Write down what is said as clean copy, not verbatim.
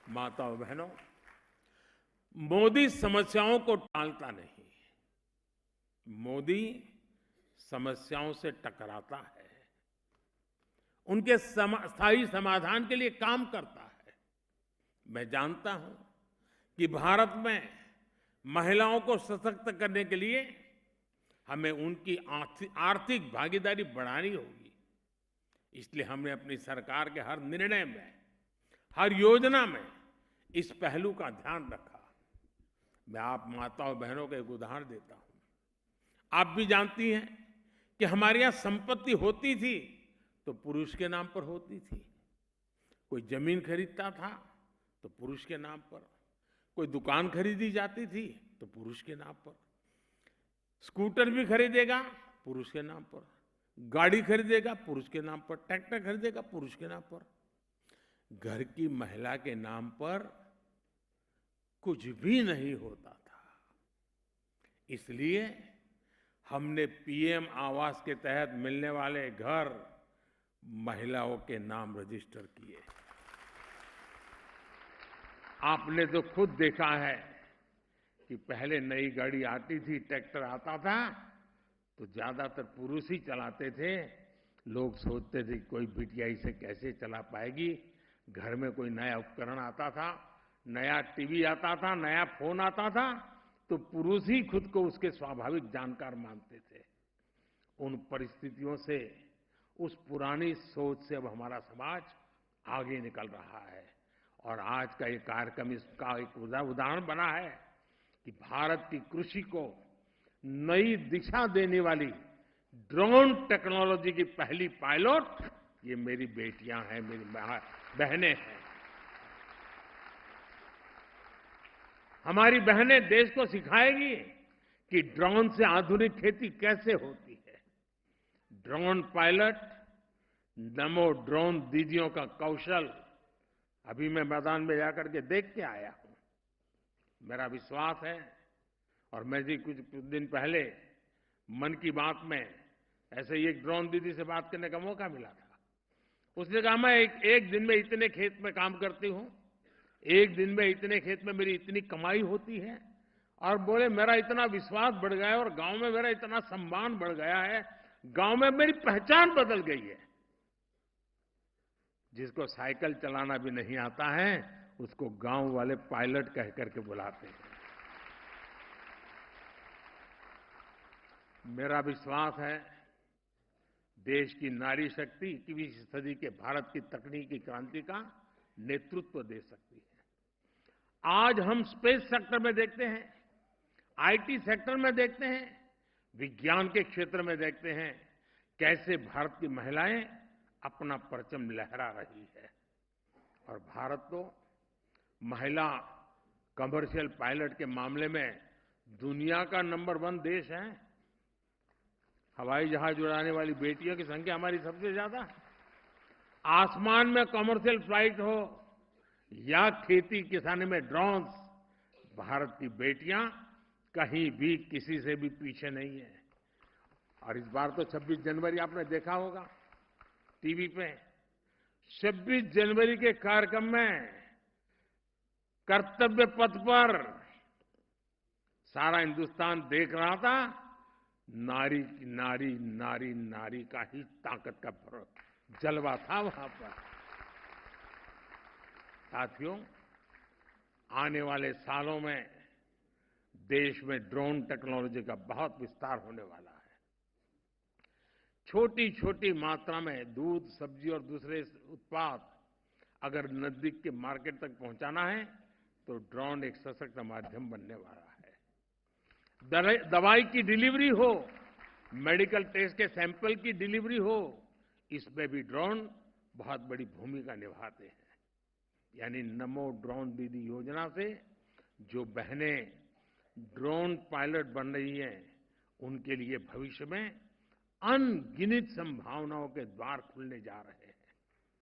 माताओं बहनों, मोदी समस्याओं को टालता नहीं, मोदी समस्याओं से टकराता है, उनके स्थायी समाधान के लिए काम करता है। मैं जानता हूं कि भारत में महिलाओं को सशक्त करने के लिए हमें उनकी आर्थिक भागीदारी बढ़ानी होगी। इसलिए हमने अपनी सरकार के हर निर्णय में, हर योजना में इस पहलू का ध्यान रखा। मैं आप माताओं बहनों को एक उदाहरण देता हूं। आप भी जानती हैं कि हमारे यहां संपत्ति होती थी तो पुरुष के नाम पर होती थी। कोई जमीन खरीदता था तो पुरुष के नाम पर, कोई दुकान खरीदी जाती थी तो पुरुष के नाम पर, स्कूटर भी खरीदेगा पुरुष के नाम पर, गाड़ी खरीदेगा पुरुष के नाम पर, ट्रैक्टर खरीदेगा पुरुष के नाम पर। घर की महिला के नाम पर कुछ भी नहीं होता था। इसलिए हमने पीएम आवास के तहत मिलने वाले घर महिलाओं के नाम रजिस्टर किए। आपने तो खुद देखा है कि पहले नई गाड़ी आती थी, ट्रैक्टर आता था तो ज्यादातर पुरुष ही चलाते थे। लोग सोचते थे कोई बिटिया इसे कैसे चला पाएगी। घर में कोई नया उपकरण आता था, नया टीवी आता था, नया फोन आता था तो पुरुष ही खुद को उसके स्वाभाविक जानकार मानते थे। उन परिस्थितियों से, उस पुरानी सोच से अब हमारा समाज आगे निकल रहा है और आज का ये कार्यक्रम इसका एक उदाहरण बना है कि भारत की कृषि को नई दिशा देने वाली ड्रोन टेक्नोलॉजी की पहली पायलट ये मेरी बेटियां हैं, मेरी बहनें हैं। हमारी बहनें देश को सिखाएगी कि ड्रोन से आधुनिक खेती कैसे होती है। ड्रोन पायलट, नमो ड्रोन दीदियों का कौशल अभी मैं मैदान में जाकर के देख के आया हूं। मेरा विश्वास है, और मैं जी कुछ दिन पहले मन की बात में ऐसे ही एक ड्रोन दीदी से बात करने का मौका मिला था। उसने कहा मैं एक दिन में इतने खेत में काम करती हूं, एक दिन में इतने खेत में मेरी इतनी कमाई होती है, और बोले मेरा इतना विश्वास बढ़ गया है और गांव में मेरा इतना सम्मान बढ़ गया है, गांव में मेरी पहचान बदल गई है। जिसको साइकिल चलाना भी नहीं आता है उसको गांव वाले पायलट कह करके बुलाते हैं। मेरा विश्वास है देश की नारी शक्ति 21वीं सदी के भारत की तकनीकी क्रांति का नेतृत्व दे सकती है। आज हम स्पेस सेक्टर में देखते हैं, आईटी सेक्टर में देखते हैं, विज्ञान के क्षेत्र में देखते हैं कैसे भारत की महिलाएं अपना परचम लहरा रही है। और भारत तो महिला कमर्शियल पायलट के मामले में दुनिया का नंबर 1 देश है। हवाई जहाज उड़ाने वाली बेटियों की संख्या हमारी सबसे ज्यादा है। आसमान में कमर्शियल फ्लाइट हो या खेती किसानी में ड्रोन्स, भारत की बेटियां कहीं भी किसी से भी पीछे नहीं है। और इस बार तो 26 जनवरी आपने देखा होगा टीवी पे। 26 जनवरी के कार्यक्रम में कर्तव्य पथ पर सारा हिंदुस्तान देख रहा था। नारी नारी नारी नारी का ही ताकत का जलवा था वहां पर। साथियों, आने वाले सालों में देश में ड्रोन टेक्नोलॉजी का बहुत विस्तार होने वाला है। छोटी छोटी मात्रा में दूध, सब्जी और दूसरे उत्पाद अगर नजदीक के मार्केट तक पहुंचाना है तो ड्रोन एक सशक्त माध्यम बनने वाला है। दवाई की डिलीवरी हो, मेडिकल टेस्ट के सैंपल की डिलीवरी हो, इसमें भी ड्रोन बहुत बड़ी भूमिका निभाते हैं। यानी नमो ड्रोन दीदी योजना से जो बहनें ड्रोन पायलट बन रही हैं उनके लिए भविष्य में अनगिनत संभावनाओं के द्वार खुलने जा रहे हैं।